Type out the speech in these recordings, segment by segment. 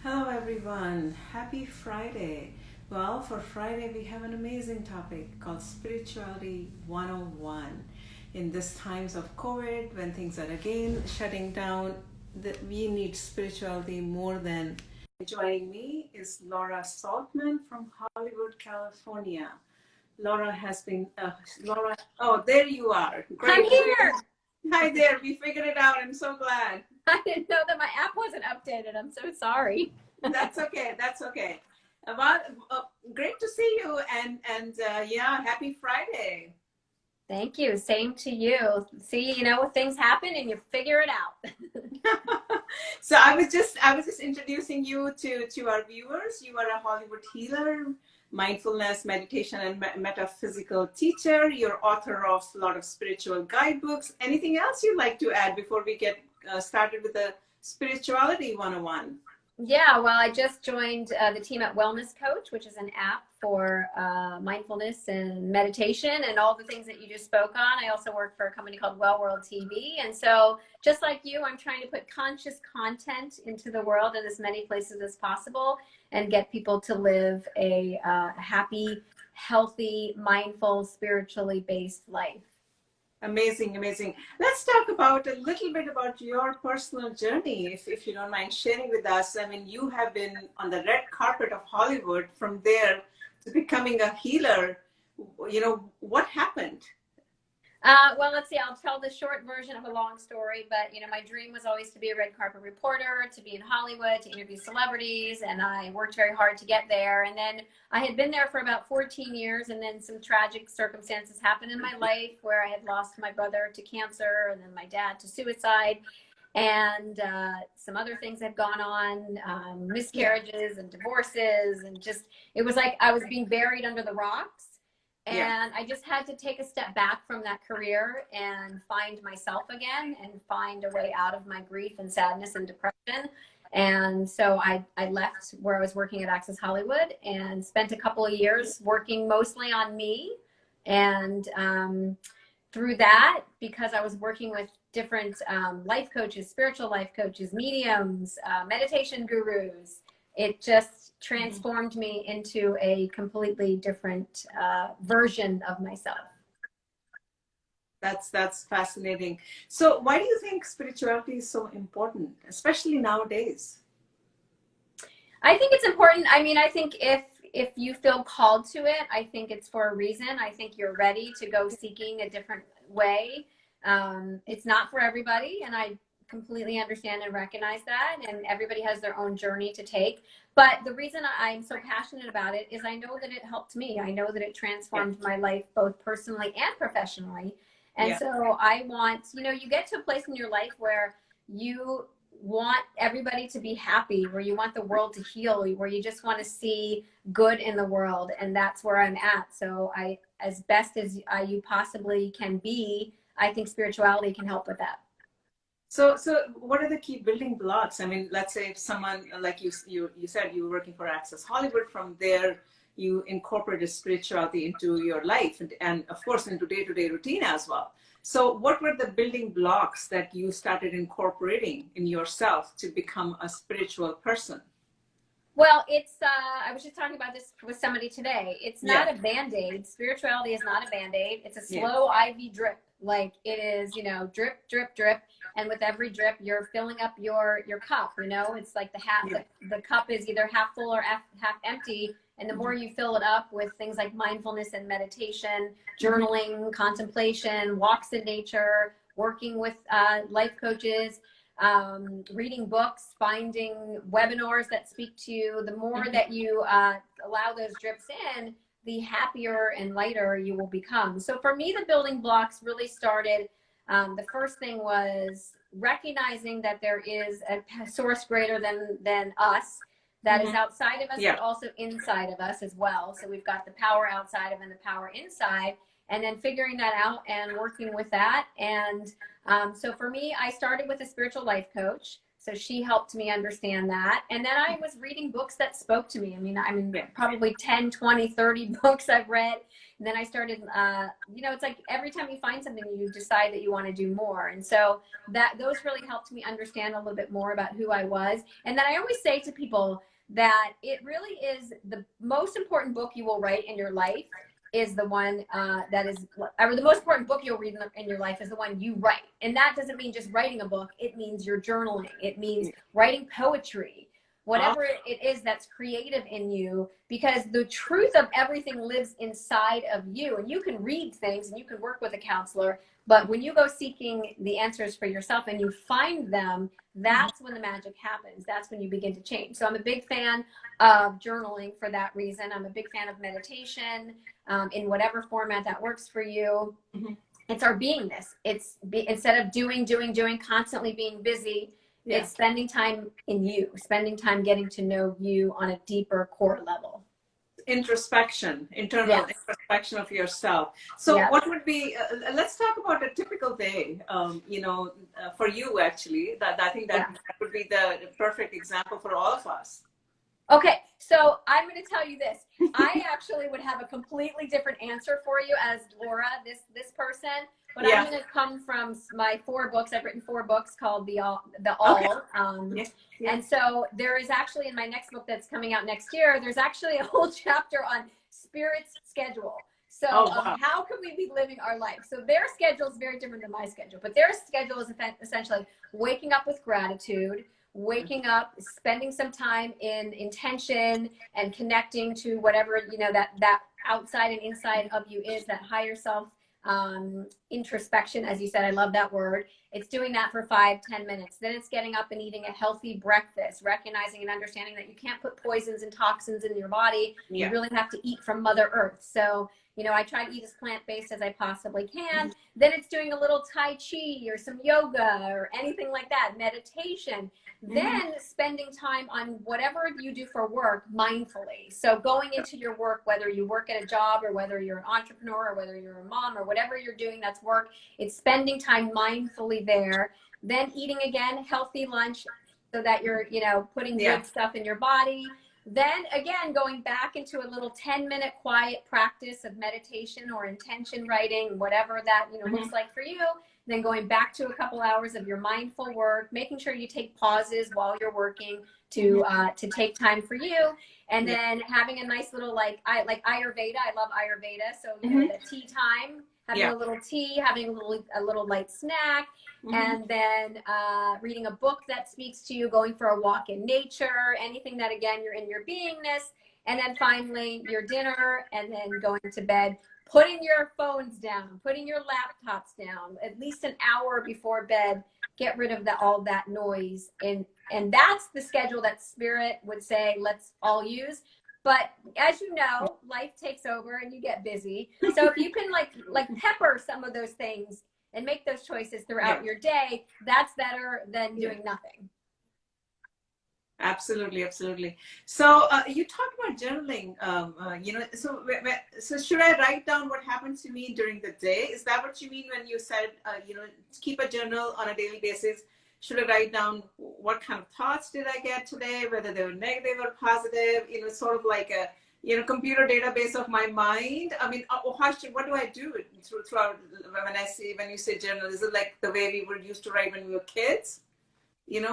Hello, everyone. Happy Friday. Well, for Friday, we have an amazing topic called Spirituality 101. In this times of COVID, when things are again shutting down, we need spirituality more than. Joining me is Laura Saltman from Hollywood, California. Laura has been, Laura, oh, there you are. I'm Great. here. Hi there. We figured it out. I'm so glad. I didn't know that my app wasn't updated. I'm so sorry. That's okay. That's okay. Well, great to see you, and yeah, happy Friday. Thank you. Same to you. See, things happen and you figure it out. So I was just introducing you to our viewers. You are a Hollywood healer, mindfulness, meditation, and metaphysical teacher. You're author of a lot of spiritual guidebooks. Anything else you'd like to add before we get started with the Spirituality 101? Yeah, well, I just joined the team at Wellness Coach, which is an app for mindfulness and meditation and all the things that you just spoke on. I also work for a company called Well World TV. And so just like you, I'm trying to put conscious content into the world in as many places as possible and get people to live a happy, healthy, mindful, spiritually based life. Amazing, amazing. Let's talk about a little bit about your personal journey, if you don't mind sharing with us. I mean, you have been on the red carpet of Hollywood, from there to becoming a healer. What happened? Well, let's see. I'll tell the short version of a long story, but my dream was always to be a red carpet reporter, to be in Hollywood, to interview celebrities, and I worked very hard to get there. And then I had been there for about 14 years, and then some tragic circumstances happened in my life where I had lost my brother to cancer, and then my dad to suicide, and some other things had gone on, miscarriages and divorces, and just it was like I was being buried under the rocks. Yeah. And I just had to take a step back from that career and find myself again and find a way out of my grief and sadness and depression. And so I left where I was working at Access Hollywood and spent a couple of years working mostly on me. And through that, because I was working with different life coaches, spiritual life coaches, mediums, meditation gurus, it just transformed me into a completely different version of myself. That's fascinating. So why do you think spirituality is so important, especially nowadays? I think it's important. I mean, I think if you feel called to it, I think it's for a reason. I think you're ready to go seeking a different way. It's not for everybody, and I completely understand and recognize that, and everybody has their own journey to take. But the reason I'm so passionate about it is I know that it helped me. I know that it transformed my life both personally and professionally. And Yeah. so I want, you get to a place in your life where you want everybody to be happy, where you want the world to heal, where you just want to see good in the world. And that's where I'm at. So as best as you possibly can be, I think spirituality can help with that. So what are the key building blocks? I mean, let's say if someone, like you said, you were working for Access Hollywood, from there you incorporated spirituality into your life and of course into day-to-day routine as well. So what were the building blocks that you started incorporating in yourself to become a spiritual person? Well, I was just talking about this with somebody today. It's not a Band-Aid. Spirituality is not a Band-Aid. It's a slow IV drip. Like it is, drip, drip, drip. And with every drip, you're filling up your cup, it's like the cup is either half full or half empty. And the more you fill it up with things like mindfulness and meditation, journaling, contemplation, walks in nature, working with life coaches, reading books, finding webinars that speak to you, the more that you allow those drips in, the happier and lighter you will become. So for me, the building blocks really started, the first thing was recognizing that there is a source greater than us that is outside of us, but also inside of us as well. So we've got the power outside of and the power inside, and then figuring that out and working with that. And so for me, I started with a spiritual life coach. So she helped me understand that. And then I was reading books that spoke to me. I mean, probably 10, 20, 30 books I've read. And then I started, it's like every time you find something, you decide that you want to do more. And so those really helped me understand a little bit more about who I was. And then I always say to people that it really is the most important book you will write in your life is the one or the most important book you'll read in your life is the one you write. And that doesn't mean just writing a book. It means you're journaling. It means writing poetry, whatever it is that's creative in you, because the truth of everything lives inside of you. And you can read things and you can work with a counselor, but when you go seeking the answers for yourself and you find them, that's when the magic happens. That's when you begin to change. So I'm a big fan of journaling for that reason. I'm a big fan of meditation in whatever format that works for you. It's our beingness. It's instead of doing, constantly being busy, it's spending time in you, spending time getting to know you on a deeper core level. Internal introspection of yourself. So what would be, let's talk about a typical day, for you actually, I think that would be the perfect example for all of us. Okay, so I'm going to tell you this. I actually would have a completely different answer for you as Laura, this person, but I'm going to come from my 4 books. I've written 4 books called The All. And so there is actually in my next book that's coming out next year, there's actually a whole chapter on Spirit's schedule. So how can we be living our life? So their schedule is very different than my schedule, but their schedule is essentially waking up with gratitude, waking up, spending some time in intention and connecting to whatever, that outside and inside of you is, that higher self introspection, as you said. I love that word. It's doing that for 5-10 minutes. Then it's getting up and eating a healthy breakfast, recognizing and understanding that you can't put poisons and toxins in your body. You really have to eat from Mother Earth. So, I try to eat as plant-based as I possibly can. Then it's doing a little Tai Chi or some yoga or anything like that, meditation. Then spending time on whatever you do for work mindfully. So going into your work, whether you work at a job or whether you're an entrepreneur or whether you're a mom or whatever you're doing that's work, it's spending time mindfully there. Then eating again, healthy lunch so that you're, putting good stuff in your body. Then again, going back into a little 10-minute quiet practice of meditation or intention writing, whatever that, looks like for you. Then going back to a couple hours of your mindful work, making sure you take pauses while you're working to take time for you. And then having a nice little, like Ayurveda. I love Ayurveda. So, the tea time, having a little tea, having a little light snack, and then reading a book that speaks to you, going for a walk in nature, anything that, again, you're in your beingness. And then finally your dinner, and then going to bed, putting your phones down, putting your laptops down, at least an hour before bed, get rid of all that noise. And that's the schedule that Spirit would say, let's all use. But as you know, life takes over and you get busy. So if you can like pepper some of those things and make those choices throughout your day, that's better than doing nothing. Absolutely. So you talked about journaling, so should I write down what happens to me during the day? Is that what you mean when you said, keep a journal on a daily basis? Should I write down what kind of thoughts did I get today, whether they were negative or positive, sort of like a, computer database of my mind? I mean, what do I do throughout when you say journal? Is it like the way we were used to write when we were kids? Yeah,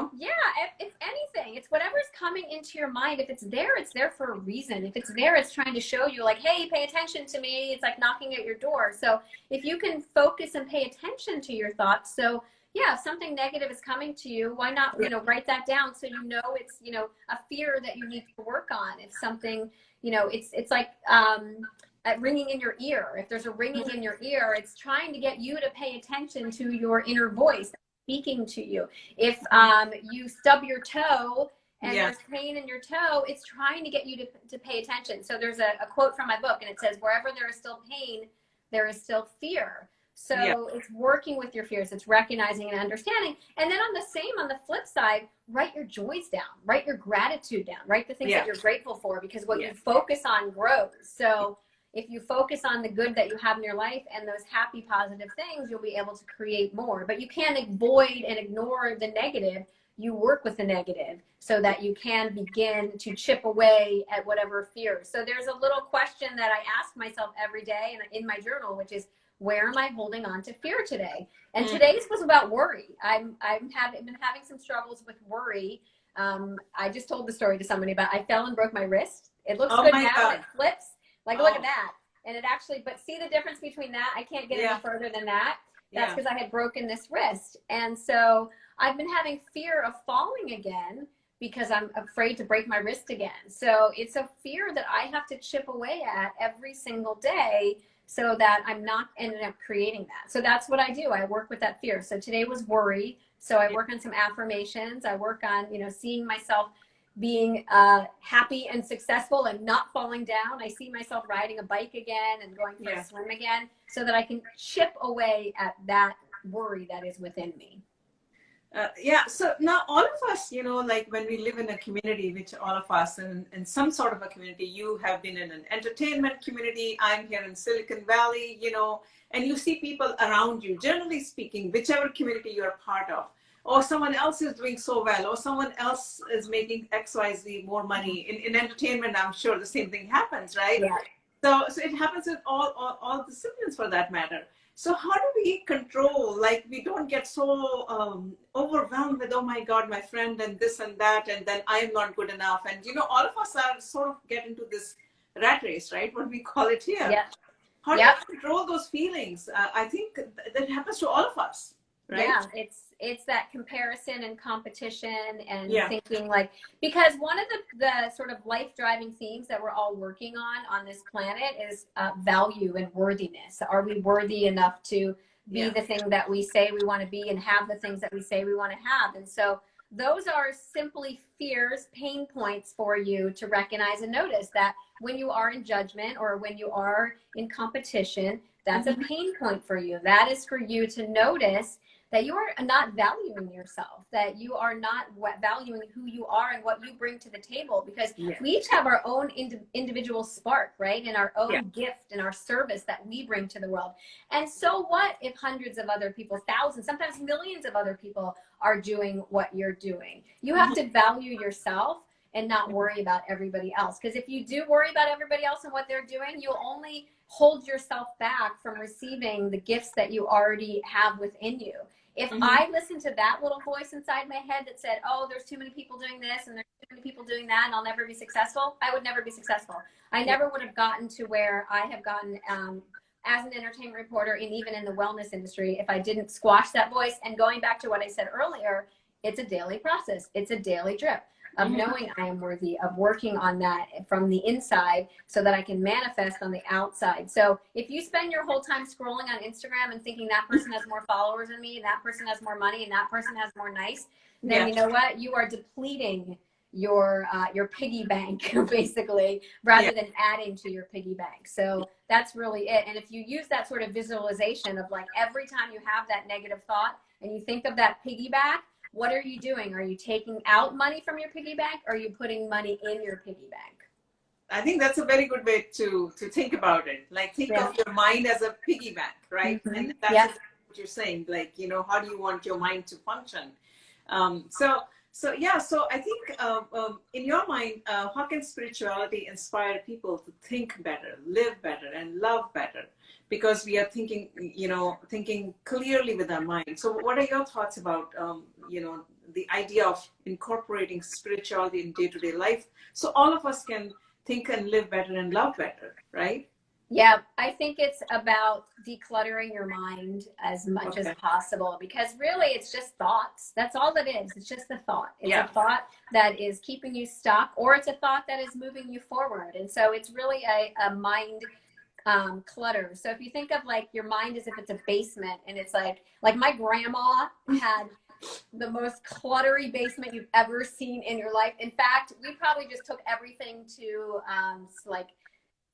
if anything, it's whatever's coming into your mind. If it's there for a reason. If it's there, it's trying to show you, like, hey, pay attention to me. It's like knocking at your door. So if you can focus and pay attention to your thoughts. So yeah, if something negative is coming to you, why not, write that down so it's, a fear that you need to work on. If something, it's like ringing in your ear. If there's a ringing in your ear, it's trying to get you to pay attention to your inner voice speaking to you. If you stub your toe and there's pain in your toe, it's trying to get you to pay attention. So there's a quote from my book, and it says, wherever there is still pain, there is still fear. So it's working with your fears. It's recognizing and understanding. And then on the flip side, write your joys down, write your gratitude down, write the things that you're grateful for, because what you focus on grows. So if you focus on the good that you have in your life and those happy, positive things, you'll be able to create more. But you can't avoid and ignore the negative. you work with the negative so that you can begin to chip away at whatever fears. So there's a little question that I ask myself every day and in my journal, which is, where am I holding on to fear today? And today's was about worry. I've been having some struggles with worry. I just told the story to somebody about, I fell and broke my wrist. It looks good now. God. It flips. Like, look at that. And it actually, but see the difference between that? I can't get any further than that. That's because I had broken this wrist. And so I've been having fear of falling again because I'm afraid to break my wrist again. So it's a fear that I have to chip away at every single day so that I'm not ending up creating that. So that's what I do. I work with that fear. So today was worry. So I work on some affirmations. I work on, you know, seeing myself being happy and successful and not falling down. I see myself riding a bike again and going for a swim again so that I can chip away at that worry that is within me. So now all of us, you know, like when we live in a community, which all of us in some sort of a community, you have been in an entertainment community, I'm here in Silicon Valley, you know, and you see people around you, generally speaking, whichever community you're part of, or someone else is doing so well, or someone else is making XYZ more money. In entertainment, I'm sure the same thing happens, right? Yeah. So it happens in all disciplines for that matter. So how do we control, like we don't get so overwhelmed with, oh my God, my friend and this and that, and then I'm not good enough. And, you know, all of us are sort of get into this rat race, right? What we call it here. Yeah. How do you control those feelings? I think that happens to all of us, right? Yeah, it's that comparison and competition and thinking like, because one of the sort of life driving themes that we're all working on this planet is value and worthiness. Are we worthy enough to be the thing that we say we want to be and have the things that we say we want to have? And so those are simply fears, pain points for you to recognize and notice that when you are in judgment or when you are in competition, that's a pain point for you. That is for you to notice that you are not valuing yourself, that you are not valuing who you are and what you bring to the table, because we each have our own individual spark, right? And our own gift and our service that we bring to the world. And so what if hundreds of other people, thousands, sometimes millions of other people are doing what you're doing? You have to value yourself and not worry about everybody else. Because if you do worry about everybody else and what they're doing, you'll only hold yourself back from receiving the gifts that you already have within you. If I listened to that little voice inside my head that said, oh, there's too many people doing this and there's too many people doing that and I'll never be successful, I would never be successful. I never would have gotten to where I have gotten as an entertainment reporter and even in the wellness industry if I didn't squash that voice. And going back to what I said earlier, it's a daily process. It's a daily drip of knowing I am worthy, of working on that from the inside so that I can manifest on the outside. So if you spend your whole time scrolling on Instagram and thinking that person has more followers than me, and that person has more money, and that person has more nice, then you know what? You are depleting your piggy bank basically, rather than adding to your piggy bank. So that's really it. And if you use that sort of visualization of like every time you have that negative thought and you think of that piggy bank, what are you doing? Are you taking out money from your piggy bank, or are you putting money in your piggy bank? I think that's a very good way to think about it. Like think of your mind as a piggy bank, right? And that's what you're saying. Like, you know, how do you want your mind to function? So I think in your mind, how can spirituality inspire people to think better, live better, and love better? Because we are thinking, you know, thinking clearly with our mind. So what are your thoughts about, you know, the idea of incorporating spirituality in day-to-day life so all of us can think and live better and love better, right? Yeah, I think it's about decluttering your mind as much as possible, because really it's just thoughts. That's all it is. It's just a thought. It's a thought that is keeping you stuck, or it's a thought that is moving you forward. And so it's really a mind clutter. So if you think of like your mind as if it's a basement, and it's like my grandma had the most cluttery basement you've ever seen in your life. In fact, we probably just took everything to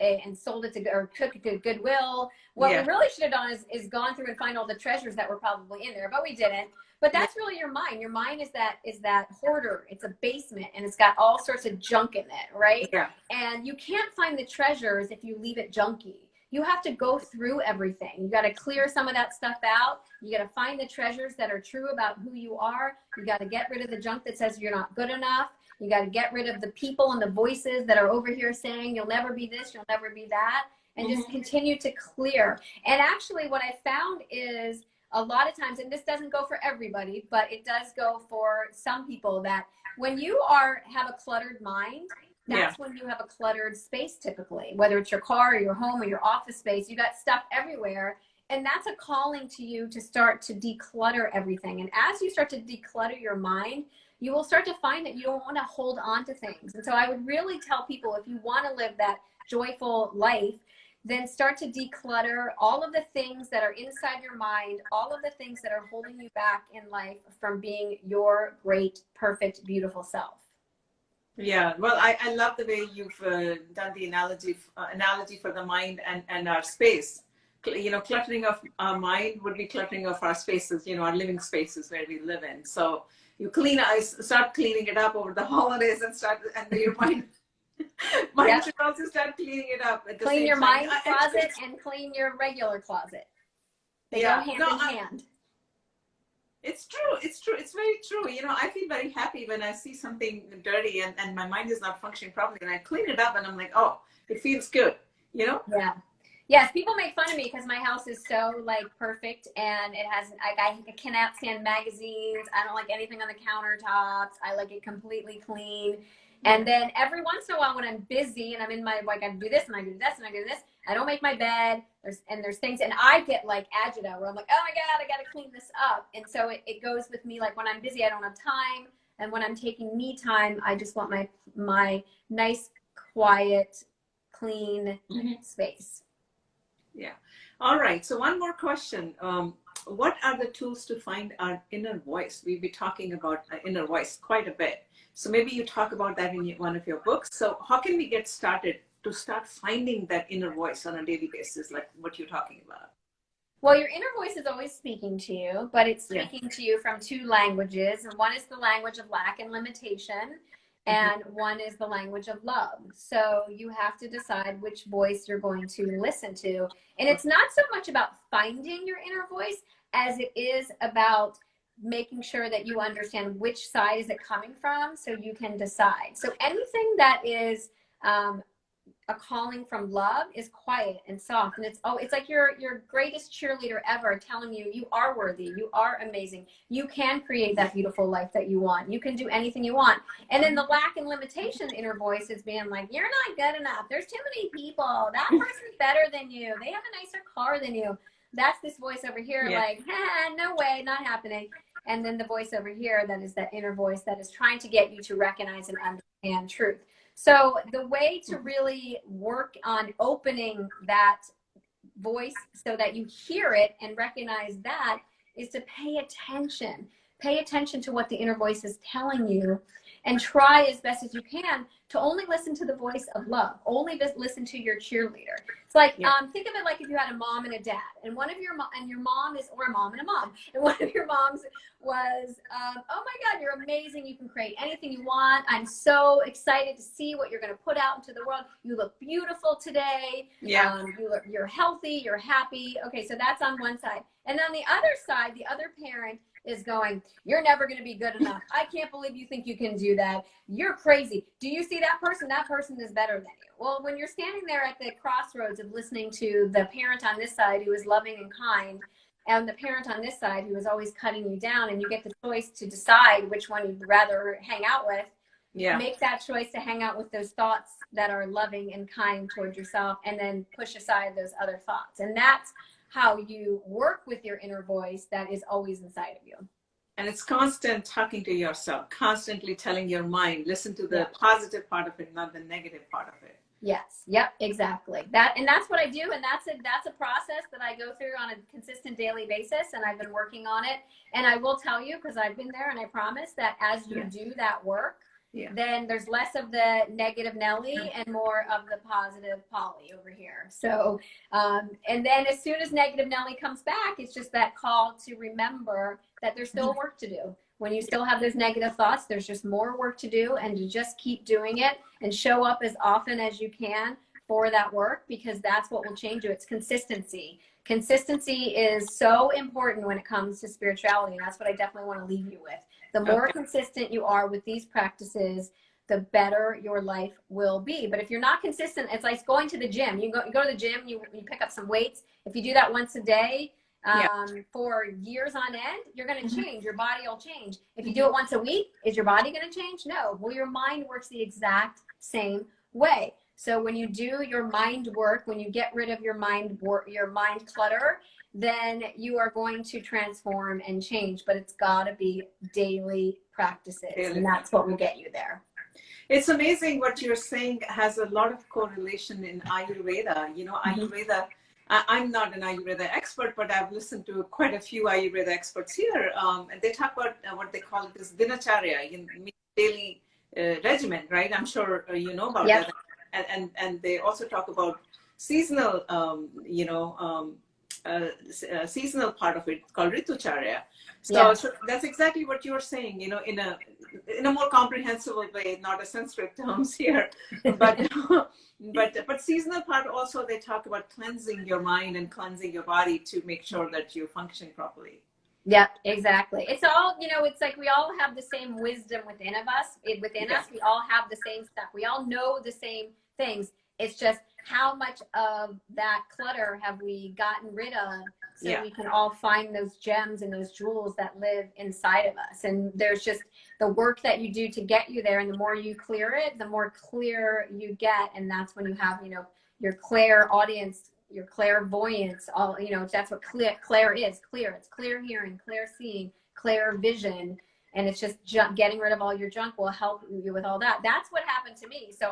and sold it to, or took it to Goodwill. What we really should have done is gone through and find all the treasures that were probably in there, but we didn't. But that's really your mind. Your mind is that hoarder. It's a basement, and it's got all sorts of junk in it, right? Yeah. And you can't find the treasures if you leave it junky. you have to go through everything. You got to clear some of that stuff out. You got to find the treasures that are true about who you are. You got to get rid of the junk that says you're not good enough. You got to get rid of the people and the voices that are over here saying you'll never be this, you'll never be that, and just continue to clear. And actually what I found is a lot of times, and this doesn't go for everybody, but it does go for some people, that when you have a cluttered mind, that's when you have a cluttered space typically, whether it's your car or your home or your office space, you got stuff everywhere. And that's a calling to you to start to declutter everything. And as you start to declutter your mind, you will start to find that you don't want to hold on to things. And so I would really tell people, if you want to live that joyful life, then start to declutter all of the things that are inside your mind, all of the things that are holding you back in life from being your great, perfect, beautiful self. Yeah, well, I love the way you've done the analogy for the mind and our space. You know, cluttering of our mind would be cluttering of our spaces, you know, our living spaces where we live in. So you start cleaning it up over the holidays and your mind should also start cleaning it up at the clean same your time. mind closet and clean your regular closet. They go hand in hand. It's true. It's true. It's very true. You know, I feel very happy when I see something dirty and my mind is not functioning properly, and I clean it up and I'm like, oh, it feels good, you know? Yeah. Yes, people make fun of me because my house is so like perfect, and it has, I cannot stand magazines. I don't like anything on the countertops. I like it completely clean. And then every once in a while when I'm busy and I'm in my, like, I do this and I do this and I do this, I don't make my bed. There's things, and I get like agita where I'm like, oh my God, I got to clean this up. And so it goes with me. Like when I'm busy, I don't have time. And when I'm taking me time, I just want my nice, quiet, clean space. Yeah. All right. So one more question. What are the tools to find our inner voice? We'll be talking about our inner voice quite a bit. So maybe you talk about that in one of your books. So how can we get started to start finding that inner voice on a daily basis, like what you're talking about? Well, your inner voice is always speaking to you, but it's speaking to you from two languages. And one is the language of lack and limitation, and one is the language of love. So you have to decide which voice you're going to listen to. And it's not so much about finding your inner voice as it is about making sure that you understand which side is it coming from so you can decide. So anything that is a calling from love is quiet and soft, and it's like your greatest cheerleader ever telling you you are worthy, you are amazing, you can create that beautiful life that you want, you can do anything you want. And then the lack and limitation inner voice is being like, you're not good enough, there's too many people, that person's better than you, they have a nicer car than you. That's this voice over here like, no way, not happening. And then the voice over here, that is that inner voice that is trying to get you to recognize and understand truth. So the way to really work on opening that voice so that you hear it and recognize that is to pay attention. Pay attention to what the inner voice is telling you, and try as best as you can to only listen to the voice of love. Only listen to your cheerleader. It's like, think of it like if you had a mom and a dad, and one of your mom is, or a mom and a mom, and one of your moms was, oh my God, you're amazing. You can create anything you want. I'm so excited to see what you're going to put out into the world. You look beautiful today. You're healthy. You're happy. Okay, so that's on one side. And on the other side, the other parent is going, you're never going to be good enough. I can't believe you think you can do that. You're crazy. Do you see that person? That person is better than you. Well, when you're standing there at the crossroads of listening to the parent on this side who is loving and kind, and the parent on this side who is always cutting you down, and you get the choice to decide which one you'd rather hang out with, make that choice to hang out with those thoughts that are loving and kind towards yourself, and then push aside those other thoughts. And that's how you work with your inner voice that is always inside of you. And it's constant talking to yourself, constantly telling your mind, listen to the positive part of it, not the negative part of it. Yes. Yep. Exactly. That's what I do. And that's a process that I go through on a consistent daily basis. And I've been working on it. And I will tell you, because I've been there, and I promise that as you do that work, then there's less of the negative Nelly and more of the positive Polly over here. So, and then as soon as negative Nelly comes back, it's just that call to remember that there's still work to do. When you still have those negative thoughts, there's just more work to do, and to just keep doing it and show up as often as you can for that work, because that's what will change you. It's consistency. Consistency is so important when it comes to spirituality, and that's what I definitely want to leave you with. The more consistent you are with these practices, the better your life will be. But if you're not consistent, it's like going to the gym. You go to the gym, you pick up some weights. If you do that once a day for years on end, you're going to change. Your body will change. If you do it once a week, is your body going to change? No. Well, your mind works the exact same way. So when you do your mind work, when you get rid of your mind clutter, then you are going to transform and change. But it's got to be daily practices, and that's what will get you there. It's amazing what you're saying has a lot of correlation in Ayurveda. You know, Ayurveda, I'm not an Ayurveda expert, but I've listened to quite a few Ayurveda experts here. And they talk about what they call this dinacharya, daily regimen, right? I'm sure you know about that. And they also talk about seasonal, seasonal part of it called ritucharya. So that's exactly what you're saying, you know, in a more comprehensible way, not a Sanskrit terms here, but seasonal part also, they talk about cleansing your mind and cleansing your body to make sure that you function properly. Yeah, exactly. It's all, you know, it's like we all have the same wisdom within us. We all have the same stuff. We all know the same things. It's just how much of that clutter have we gotten rid of, so we can all find those gems and those jewels that live inside of us. And there's just the work that you do to get you there. And the more you clear it, the more clear you get. And that's when you have, you know, your clairaudience, your clairvoyance, all, you know, that's what clair is. Clear. It's clear hearing, clear seeing, clear vision. And it's just getting rid of all your junk will help you with all that. That's what happened to me. So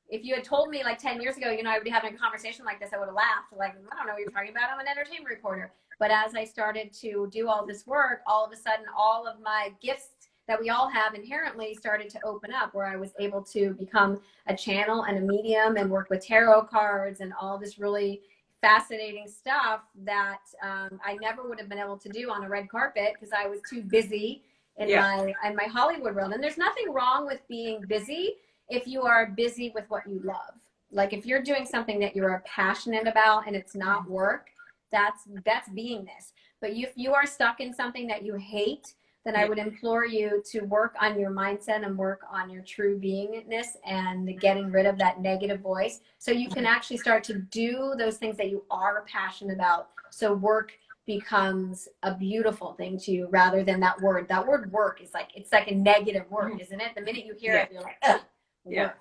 if you had told me like 10 years ago, you know, I would be having a conversation like this, I would have laughed. Like, I don't know what you're talking about. I'm an entertainment reporter. But as I started to do all this work, all of a sudden, all of my gifts that we all have inherently started to open up, where I was able to become a channel and a medium and work with tarot cards and all this really fascinating stuff that I never would have been able to do on a red carpet, because I was too busy in my Hollywood world. And there's nothing wrong with being busy if you are busy with what you love. Like if you're doing something that you're passionate about and it's not work, that's beingness. But if you are stuck in something that you hate, then I would implore you to work on your mindset and work on your true beingness and getting rid of that negative voice, so you can actually start to do those things that you are passionate about. So work becomes a beautiful thing to you, rather than that word. That word work is like, it's like a negative word, isn't it? The minute you hear it, you're like, ugh. Work.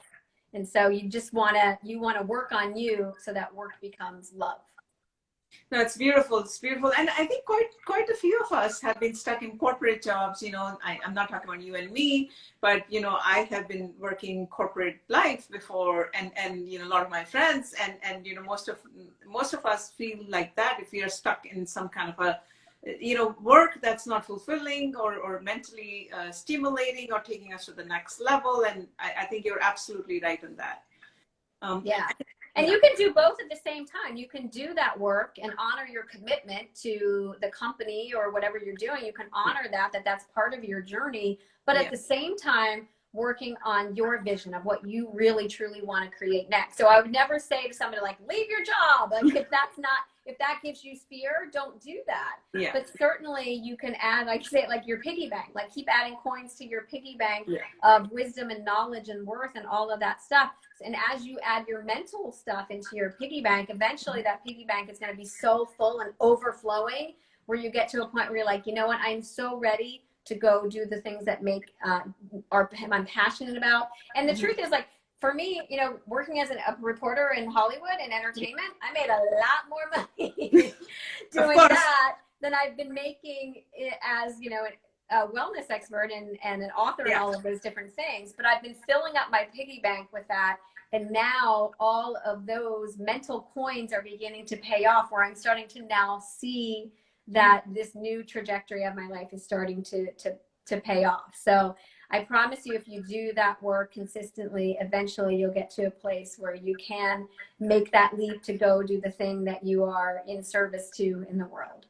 And so you just want to work on you, so that work becomes love. No, it's beautiful. It's beautiful. And I think quite a few of us have been stuck in corporate jobs. You know, I'm not talking about you and me, but, you know, I have been working corporate life before, and you know, a lot of my friends, and you know, most of us feel like that if we are stuck in some kind of a, you know, work that's not fulfilling or mentally stimulating or taking us to the next level. And I think you're absolutely right on that. And you can do both at the same time. You can do that work and honor your commitment to the company or whatever you're doing. You can honor that's part of your journey, but at the same time, working on your vision of what you really truly want to create next. So I would never say to somebody like, leave your job. Like if that gives you fear, don't do that. But certainly you can add, like say, like your piggy bank, like keep adding coins to your piggy bank of wisdom and knowledge and worth and all of that stuff. And as you add your mental stuff into your piggy bank, eventually that piggy bank is going to be so full and overflowing, where you get to a point where you're like, you know what, I'm so ready to go do the things that I'm passionate about. And the truth is, like, for me, you know, working as a reporter in Hollywood and entertainment, I made a lot more money doing that than I've been making as, you know, a wellness expert and an author and all of those different things. But I've been filling up my piggy bank with that. And now all of those mental coins are beginning to pay off, where I'm starting to now see that this new trajectory of my life is starting to pay off. So I promise you, if you do that work consistently, eventually you'll get to a place where you can make that leap to go do the thing that you are in service to in the world.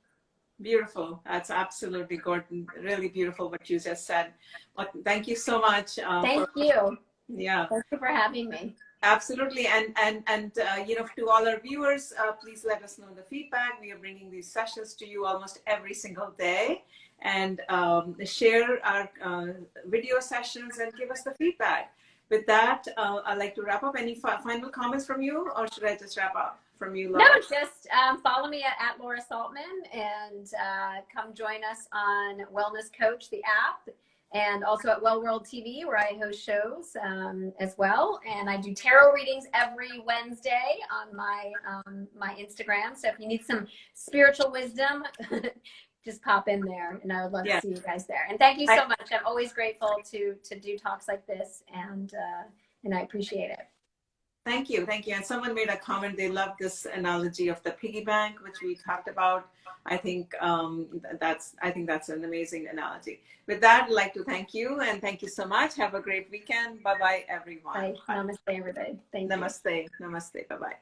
Beautiful. That's absolutely good. Really beautiful what you just said. Well, thank you so much. Thank you. Yeah. Thank you for having me. Absolutely. And to all our viewers, please let us know the feedback. We are bringing these sessions to you almost every single day, and share our video sessions and give us the feedback. With that, I'd like to wrap up. Any final comments from you, or should I just wrap up from you, Laura? No, just follow me at Laura Saltman, and come join us on Wellness Coach, the app, and also at Well World TV, where I host shows as well. And I do tarot readings every Wednesday on my Instagram. So if you need some spiritual wisdom, just pop in there, and I would love to see you guys there. And thank you so much. I'm always grateful to do talks like this, and I appreciate it. Thank you. Thank you. And someone made a comment. They love this analogy of the piggy bank, which we talked about. I think that's an amazing analogy. With that, I'd like to thank you, and thank you so much. Have a great weekend. Bye-bye, everyone. Bye. Namaste, everybody. Thank you. Namaste. Namaste. Bye-bye.